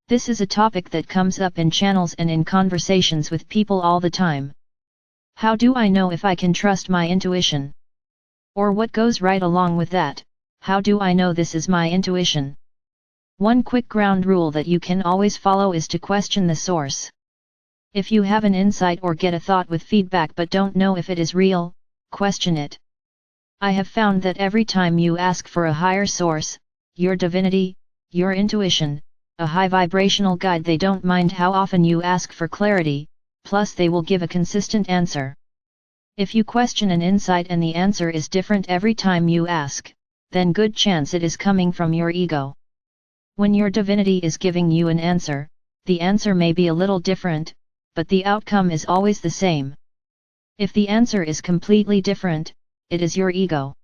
This is a topic that comes up in channels and in conversations with people all the time. How do I know if I can trust my intuition? Or what goes right along with that, how do I know this is my intuition? One quick ground rule that you can always follow is to question the source. If you have an insight or get a thought with feedback but don't know if it is real, question it. I have found that every time you ask for a higher source, your divinity, your intuition, a high vibrational guide, they don't mind how often you ask for clarity, plus they will give a consistent answer. If you question an insight and the answer is different every time you ask, then good chance it is coming from your ego. When your divinity is giving you an answer, the answer may be a little different, but the outcome is always the same. If the answer is completely different, it is your ego.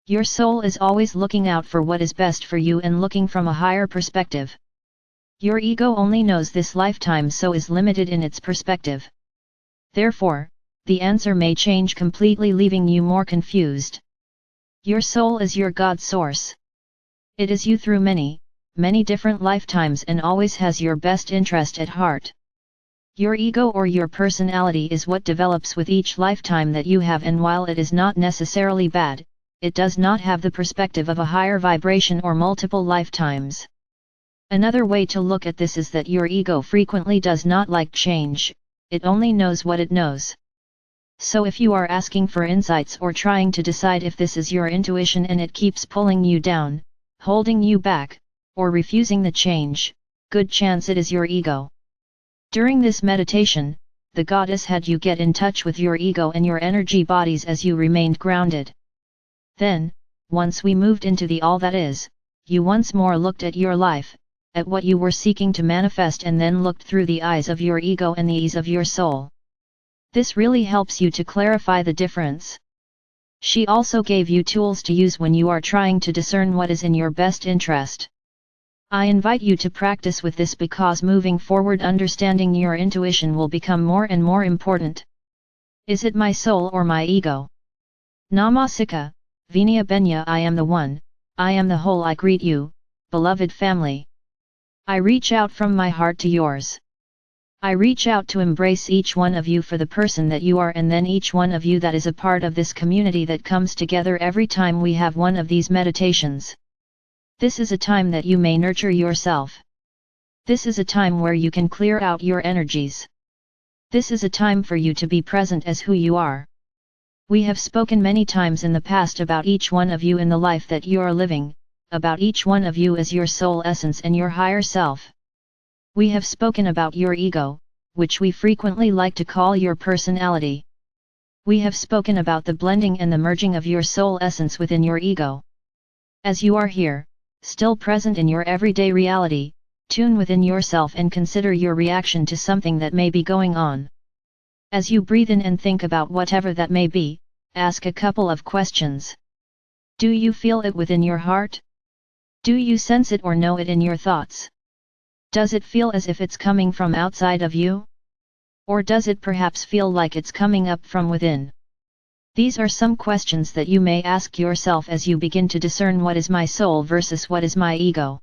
Your soul is always looking out for what is best for you and looking from a higher perspective. Your ego only knows this lifetime, so is limited in its perspective. Therefore, the answer may change completely, leaving you more confused. Your soul is your God source. It is you through many, many different lifetimes and always has your best interest at heart. Your ego or your personality is what develops with each lifetime that you have, and while it is not necessarily bad, it does not have the perspective of a higher vibration or multiple lifetimes. Another way to look at this is that your ego frequently does not like change, it only knows what it knows. So if you are asking for insights or trying to decide if this is your intuition and it keeps pulling you down, holding you back, or refusing the change, good chance it is your ego. During this meditation, the goddess had you get in touch with your ego and your energy bodies as you remained grounded. Then, once we moved into the all that is, you once more looked at your life, at what you were seeking to manifest, and then looked through the eyes of your ego and the ease of your soul. This really helps you to clarify the difference. She also gave you tools to use when you are trying to discern what is in your best interest. I invite you to practice with this because moving forward understanding your intuition will become more and more important. Is it my soul or my ego? Namasika, Vinaya Benya. I am the one, I am the whole. I greet you, beloved family. I reach out from my heart to yours. I reach out to embrace each one of you for the person that you are, and then each one of you that is a part of this community that comes together every time we have one of these meditations. This is a time that you may nurture yourself. This is a time where you can clear out your energies. This is a time for you to be present as who you are. We have spoken many times in the past about each one of you in the life that you are living, about each one of you as your soul essence and your higher self. We have spoken about your ego, which we frequently like to call your personality. We have spoken about the blending and the merging of your soul essence within your ego. As you are here, still present in your everyday reality, tune within yourself and consider your reaction to something that may be going on. As you breathe in and think about whatever that may be, ask a couple of questions. Do you feel it within your heart? Do you sense it or know it in your thoughts? Does it feel as if it's coming from outside of you? Or does it perhaps feel like it's coming up from within? These are some questions that you may ask yourself as you begin to discern what is my soul versus what is my ego.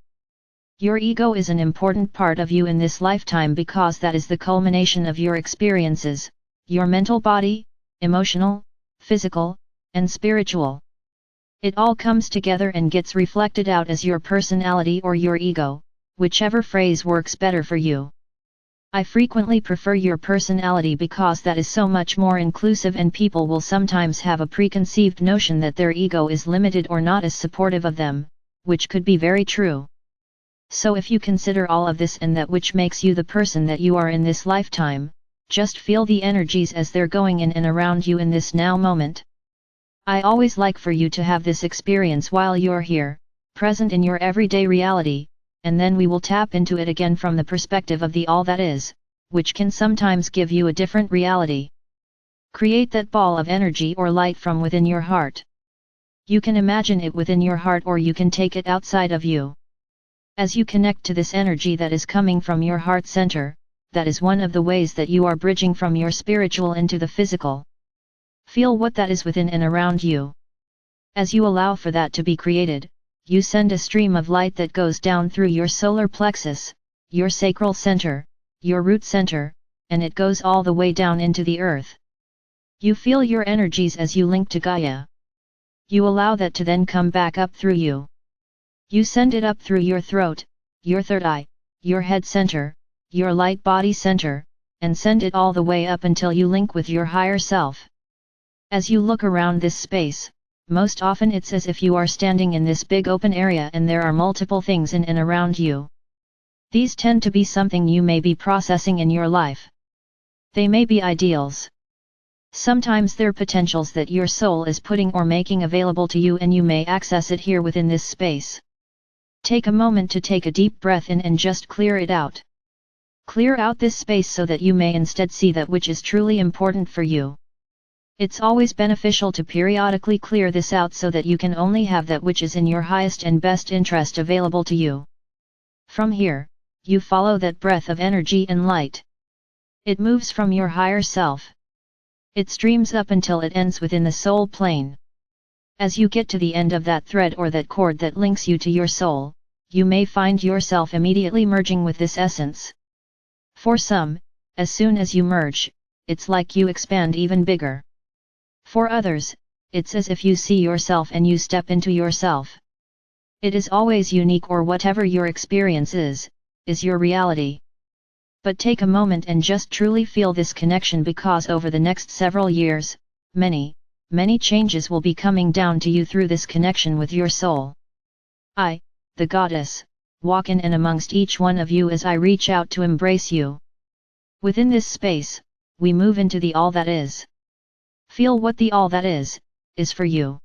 Your ego is an important part of you in this lifetime because that is the culmination of your experiences, your mental body, emotional, physical, and spiritual. It all comes together and gets reflected out as your personality or your ego, whichever phrase works better for you. I frequently prefer your personality because that is so much more inclusive, and people will sometimes have a preconceived notion that their ego is limited or not as supportive of them, which could be very true. So if you consider all of this and that which makes you the person that you are in this lifetime, just feel the energies as they're going in and around you in this now moment. I always like for you to have this experience while you're here, present in your everyday reality, and then we will tap into it again from the perspective of the all that is, which can sometimes give you a different reality. Create that ball of energy or light from within your heart. You can imagine it within your heart or you can take it outside of you. As you connect to this energy that is coming from your heart center, that is one of the ways that you are bridging from your spiritual into the physical. Feel what that is within and around you. As you allow for that to be created, you send a stream of light that goes down through your solar plexus, your sacral center, your root center, and it goes all the way down into the earth. You feel your energies as you link to Gaia. You allow that to then come back up through you. You send it up through your throat, your third eye, your head center, your light body center, and send it all the way up until you link with your higher self. As you look around this space, most often it's as if you are standing in this big open area and there are multiple things in and around you. These tend to be something you may be processing in your life. They may be ideals. Sometimes they're potentials that your soul is putting or making available to you, and you may access it here within this space. Take a moment to take a deep breath in and just clear it out. Clear out this space so that you may instead see that which is truly important for you. It's always beneficial to periodically clear this out so that you can only have that which is in your highest and best interest available to you. From here, you follow that breath of energy and light. It moves from your higher self. It streams up until it ends within the soul plane. As you get to the end of that thread or that cord that links you to your soul, you may find yourself immediately merging with this essence. For some, as soon as you merge, it's like you expand even bigger. For others, it's as if you see yourself and you step into yourself. It is always unique, or whatever your experience is your reality. But take a moment and just truly feel this connection, because over the next several years, many changes will be coming down to you through this connection with your soul. I, the goddess, walk in and amongst each one of you as I reach out to embrace you. Within this space, we move into the all that is. Feel what the all that is for you.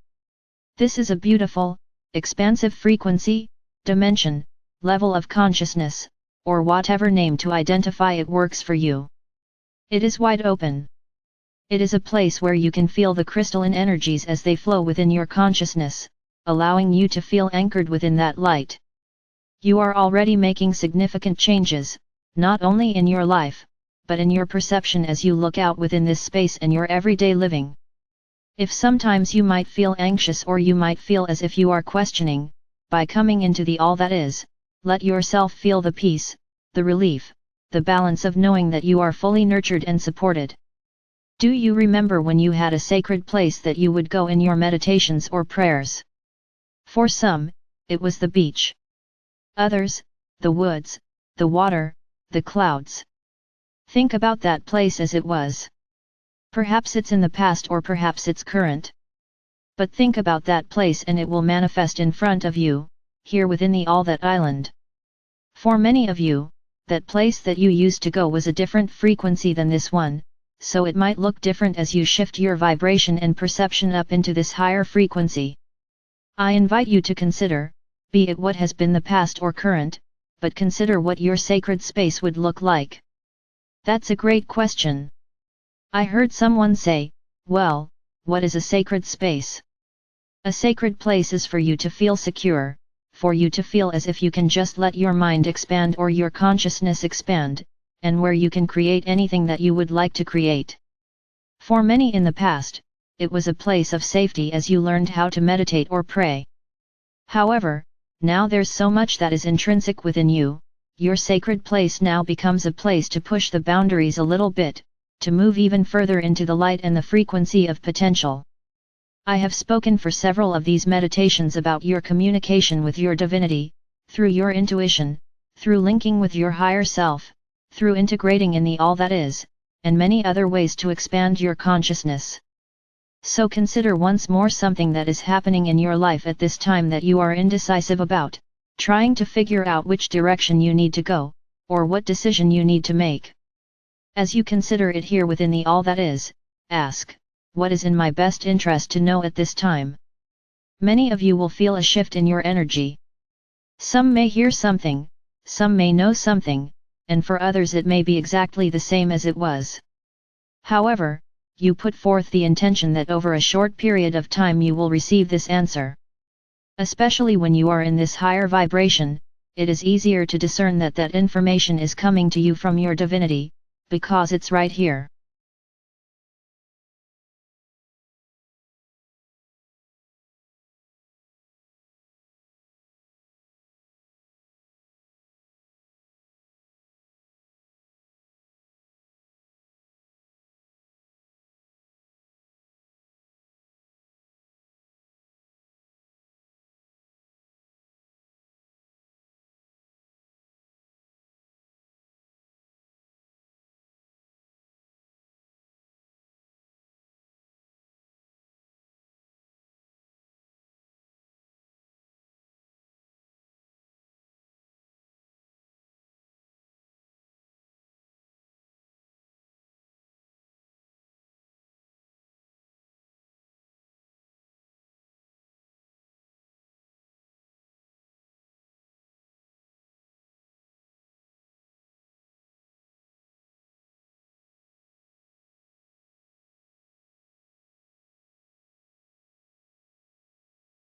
This is a beautiful, expansive frequency, dimension, level of consciousness, or whatever name to identify it works for you. It is wide open. It is a place where you can feel the crystalline energies as they flow within your consciousness, allowing you to feel anchored within that light. You are already making significant changes, not only in your life, but in your perception as you look out within this space in your everyday living. If sometimes you might feel anxious, or you might feel as if you are questioning, by coming into the all that is, let yourself feel the peace, the relief, the balance of knowing that you are fully nurtured and supported. Do you remember when you had a sacred place that you would go in your meditations or prayers? For some, it was the beach. Others, the woods, the water, the clouds. Think about that place as it was. Perhaps it's in the past, or perhaps it's current. But think about that place and it will manifest in front of you, here within the all that island. For many of you, that place that you used to go was a different frequency than this one, so it might look different as you shift your vibration and perception up into this higher frequency. I invite you to consider, be it what has been the past or current, but consider what your sacred space would look like. That's a great question. I heard someone say, well, what is a sacred space? A sacred place is for you to feel secure, for you to feel as if you can just let your mind expand or your consciousness expand, and where you can create anything that you would like to create. For many in the past, it was a place of safety as you learned how to meditate or pray. However, now there's so much that is intrinsic within you, your sacred place now becomes a place to push the boundaries a little bit, to move even further into the light and the frequency of potential. I have spoken for several of these meditations about your communication with your divinity, through your intuition, through linking with your higher self, through integrating in the all that is, and many other ways to expand your consciousness. So consider once more something that is happening in your life at this time that you are indecisive about, trying to figure out which direction you need to go, or what decision you need to make. As you consider it here within the all that is, ask, what is in my best interest to know at this time? Many of you will feel a shift in your energy. Some may hear something, some may know something, and for others it may be exactly the same as it was. However, you put forth the intention that over a short period of time you will receive this answer. Especially when you are in this higher vibration, it is easier to discern that that information is coming to you from your divinity, because it's right here.